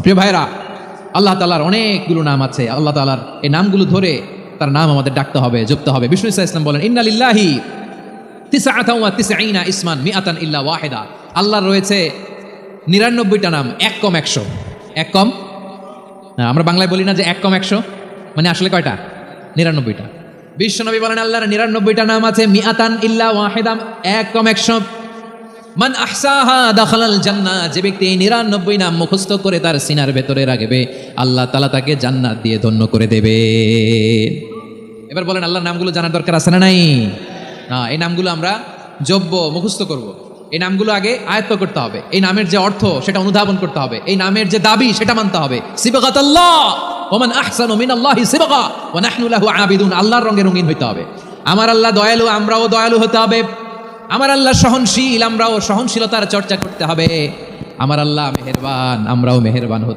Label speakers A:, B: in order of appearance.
A: প্রিয় ভাইরা, আল্লাহ তাআলার অনেকগুলো নাম আছে। আল্লাহ তাআলার এই নামগুলো ধরে তার নাম আমাদের ডাকতে হবে, জপতে হবে। বিষ্ণু ইসা ইসলাম বলেন, ইন্না লিল্লাহি তিসআতান ওয়া তিসঈনা ইসমান মিআতান ইল্লা ওয়াহিদা। আল্লাহর রয়েছে 99টা নাম, এক কম 100। এক কম না, আমরা বাংলায় বলি না যে এক কম 100, মানে আসলে কয়টা? 99টা। বিশ্বনবী বলেন আল্লাহর 99টা নাম আছে, মিআতান ইল্লা ওয়াহিদা, এক কম 100। মান আহসাহা দাখালাল জান্নাহ, যে ব্যক্তি এই 99 নাম মুখস্থ করে তার সিনার ভেতরে রাখবে, আল্লাহ তাআলা তাকে জান্নাত দিয়ে ধন্য করে দেবে। এবার বলেন, আল্লাহর নামগুলো জানার দরকার আছে না নাই? না, এই নামগুলো আমরা জপব, মুখস্থ করব। এই নামগুলো আগে আয়ত্ত করতে হবে। এই নামের যে অর্থ সেটা অনুধাবন করতে হবে। এই নামের যে দাবি সেটা মানতে হবে। সিবগাতাল্লাহ ওয়া মান আহসানু মিনাল্লাহি সিবগা ওয়া নাহনু লাহু আবিদুন। আল্লাহর রঙে রঙিন হইতে হবে। আমার আল্লাহ দয়ালু, আমরাও দয়ালু হতে হবে। আমার আল্লাহ সহনশীল, আমরাও সহনশীলতার চর্চা করতে হবে। আমার আল্লাহ মেহেরবান, আমরাও মেহেরবান হতে